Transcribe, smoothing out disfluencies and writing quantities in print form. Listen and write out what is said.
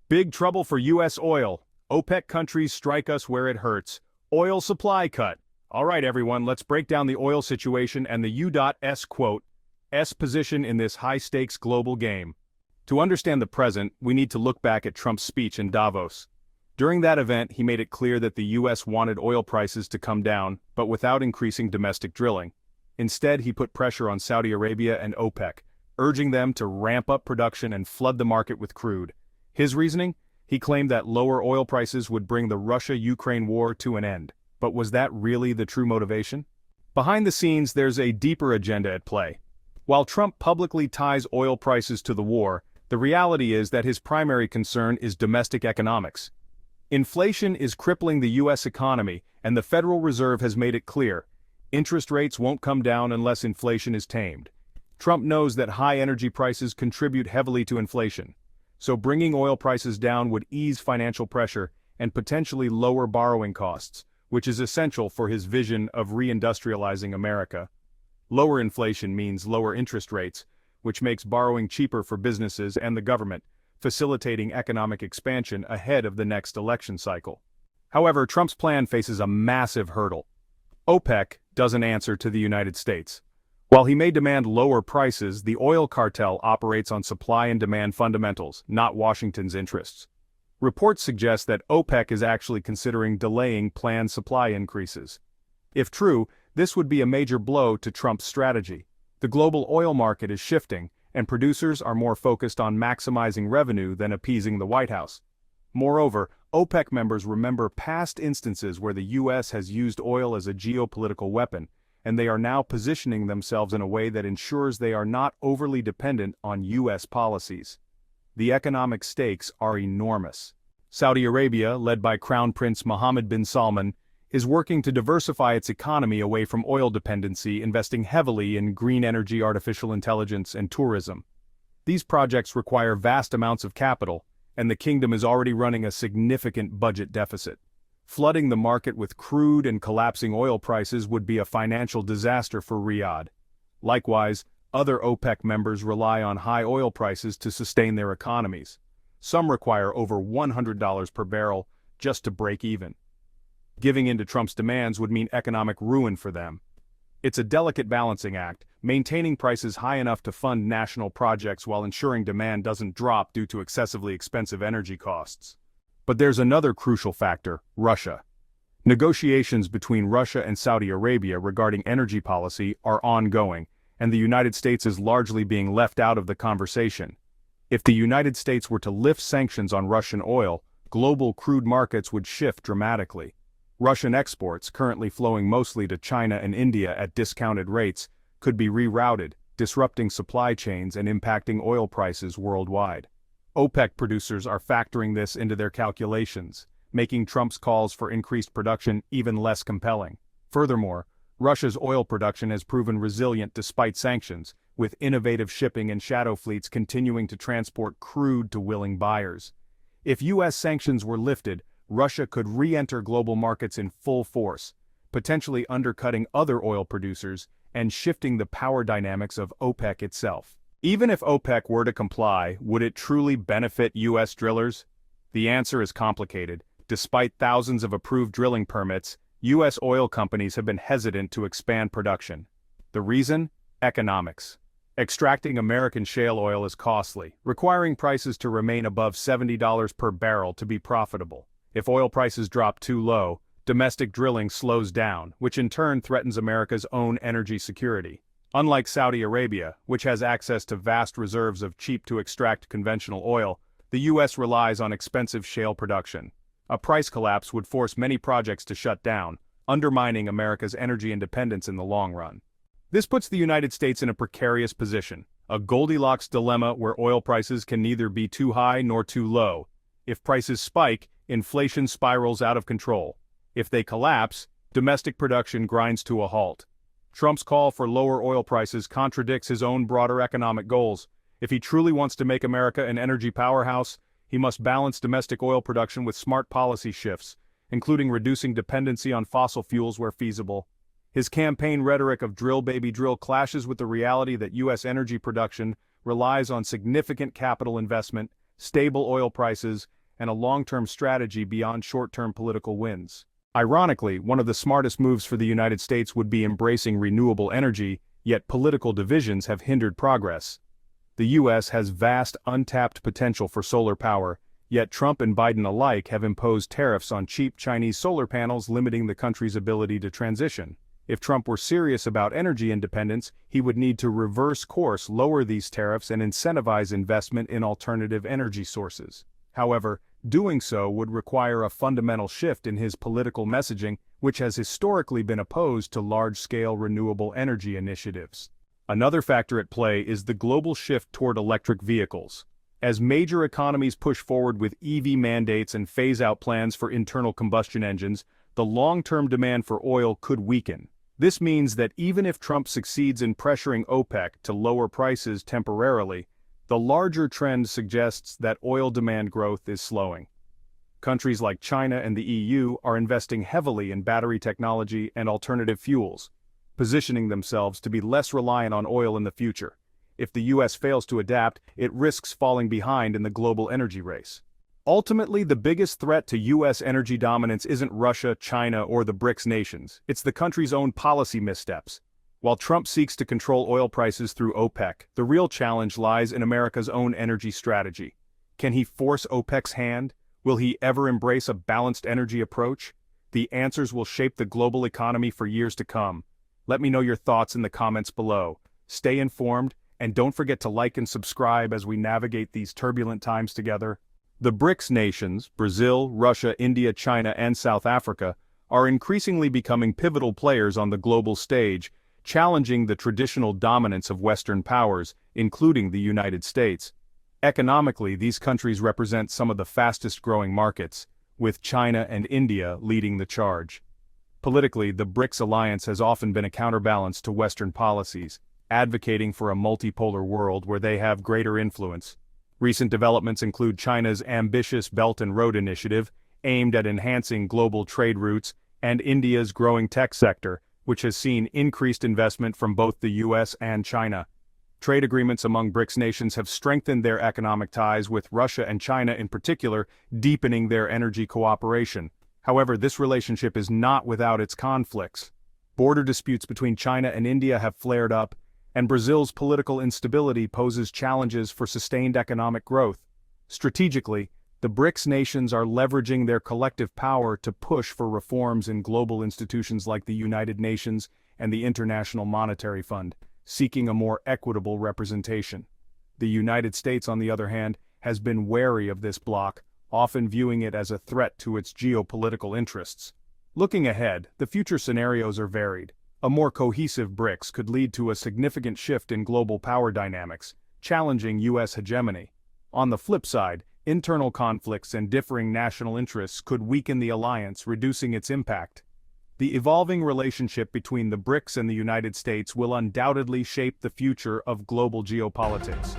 Big trouble for U.S. oil. OPEC countries strike us where it hurts. Oil supply cut. All right, everyone, let's break down the oil situation and the U.S. position in this high-stakes global game. To understand the present, we need to look back at Trump's speech in Davos. During that event, he made it clear that the U.S. wanted oil prices to come down, but without increasing domestic drilling. Instead, he put pressure on Saudi Arabia and OPEC, urging them to ramp up production and flood the market with crude. His reasoning? He claimed that lower oil prices would bring the Russia-Ukraine war to an end. But was that really the true motivation? Behind the scenes, there's a deeper agenda at play. While Trump publicly ties oil prices to the war, the reality is that his primary concern is domestic economics. Inflation is crippling the U.S. economy, and the Federal Reserve has made it clear. Interest rates won't come down unless inflation is tamed. Trump knows that high energy prices contribute heavily to inflation. So bringing oil prices down would ease financial pressure and potentially lower borrowing costs, which is essential for his vision of reindustrializing America. Lower inflation means lower interest rates, which makes borrowing cheaper for businesses and the government, facilitating economic expansion ahead of the next election cycle. However, Trump's plan faces a massive hurdle. OPEC doesn't answer to the United States. While he may demand lower prices, the oil cartel operates on supply and demand fundamentals, not Washington's interests. Reports suggest that OPEC is actually considering delaying planned supply increases. If true, this would be a major blow to Trump's strategy. The global oil market is shifting, and producers are more focused on maximizing revenue than appeasing the White House. Moreover, OPEC members remember past instances where the U.S. has used oil as a geopolitical weapon, and they are now positioning themselves in a way that ensures they are not overly dependent on U.S. policies. The economic stakes are enormous. Saudi Arabia, led by Crown Prince Mohammed bin Salman, is working to diversify its economy away from oil dependency, investing heavily in green energy, artificial intelligence, and tourism. These projects require vast amounts of capital, and the kingdom is already running a significant budget deficit. Flooding the market with crude and collapsing oil prices would be a financial disaster for Riyadh. Likewise, other OPEC members rely on high oil prices to sustain their economies. Some require over $100 per barrel just to break even. Giving in to Trump's demands would mean economic ruin for them. It's a delicate balancing act, maintaining prices high enough to fund national projects while ensuring demand doesn't drop due to excessively expensive energy costs. But there's another crucial factor: Russia. Negotiations between Russia and Saudi Arabia regarding energy policy are ongoing, and the United States is largely being left out of the conversation. If the United States were to lift sanctions on Russian oil, global crude markets would shift dramatically. Russian exports, currently flowing mostly to China and India at discounted rates, could be rerouted, disrupting supply chains and impacting oil prices worldwide. OPEC producers are factoring this into their calculations, making Trump's calls for increased production even less compelling. Furthermore, Russia's oil production has proven resilient despite sanctions, with innovative shipping and shadow fleets continuing to transport crude to willing buyers. If U.S. sanctions were lifted, Russia could re-enter global markets in full force, potentially undercutting other oil producers and shifting the power dynamics of OPEC itself. Even if OPEC were to comply, would it truly benefit U.S. drillers? The answer is complicated. Despite thousands of approved drilling permits, U.S. oil companies have been hesitant to expand production. The reason? Economics. Extracting American shale oil is costly, requiring prices to remain above $70 per barrel to be profitable. If oil prices drop too low, domestic drilling slows down, which in turn threatens America's own energy security. Unlike Saudi Arabia, which has access to vast reserves of cheap-to-extract conventional oil, the U.S. relies on expensive shale production. A price collapse would force many projects to shut down, undermining America's energy independence in the long run. This puts the United States in a precarious position, a Goldilocks dilemma where oil prices can neither be too high nor too low. If prices spike, inflation spirals out of control. If they collapse, domestic production grinds to a halt. Trump's call for lower oil prices contradicts his own broader economic goals. If he truly wants to make America an energy powerhouse, he must balance domestic oil production with smart policy shifts, including reducing dependency on fossil fuels where feasible. His campaign rhetoric of drill baby drill clashes with the reality that U.S. energy production relies on significant capital investment, stable oil prices, and a long-term strategy beyond short-term political wins. Ironically, one of the smartest moves for the United States would be embracing renewable energy, yet political divisions have hindered progress. The U.S. has vast untapped potential for solar power, yet Trump and Biden alike have imposed tariffs on cheap Chinese solar panels, limiting the country's ability to transition. If Trump were serious about energy independence, he would need to reverse course, lower these tariffs, and incentivize investment in alternative energy sources. However, doing so would require a fundamental shift in his political messaging, which has historically been opposed to large-scale renewable energy initiatives. Another factor at play is the global shift toward electric vehicles. As major economies push forward with EV mandates and phase-out plans for internal combustion engines, the long-term demand for oil could weaken. This means that even if Trump succeeds in pressuring OPEC to lower prices temporarily, the larger trend suggests that oil demand growth is slowing. Countries like China and the EU are investing heavily in battery technology and alternative fuels, positioning themselves to be less reliant on oil in the future. If the US fails to adapt, it risks falling behind in the global energy race. Ultimately, the biggest threat to US energy dominance isn't Russia, China, or the BRICS nations. It's the country's own policy missteps. While Trump seeks to control oil prices through OPEC, the real challenge lies in America's own energy strategy. Can he force OPEC's hand? Will he ever embrace a balanced energy approach? The answers will shape the global economy for years to come. Let me know your thoughts in the comments below. Stay informed, and don't forget to like and subscribe as we navigate these turbulent times together. The BRICS nations, Brazil, Russia, India, China, and South Africa, are increasingly becoming pivotal players on the global stage, challenging the traditional dominance of Western powers, including the United States. Economically, these countries represent some of the fastest-growing markets, with China and India leading the charge. Politically, the BRICS alliance has often been a counterbalance to Western policies, advocating for a multipolar world where they have greater influence. Recent developments include China's ambitious Belt and Road Initiative, aimed at enhancing global trade routes, and India's growing tech sector, which has seen increased investment from both the US and China. Trade agreements among BRICS nations have strengthened their economic ties, with Russia and China in particular deepening their energy cooperation. However, this relationship is not without its conflicts. Border disputes between China and India have flared up, and Brazil's political instability poses challenges for sustained economic growth. Strategically, the BRICS nations are leveraging their collective power to push for reforms in global institutions like the United Nations and the International Monetary Fund, seeking a more equitable representation. The United States, on the other hand, has been wary of this bloc, often viewing it as a threat to its geopolitical interests. Looking ahead, the future scenarios are varied. A more cohesive BRICS could lead to a significant shift in global power dynamics, challenging US hegemony. On the flip side, internal conflicts and differing national interests could weaken the alliance, reducing its impact. The evolving relationship between the BRICS and the United States will undoubtedly shape the future of global geopolitics.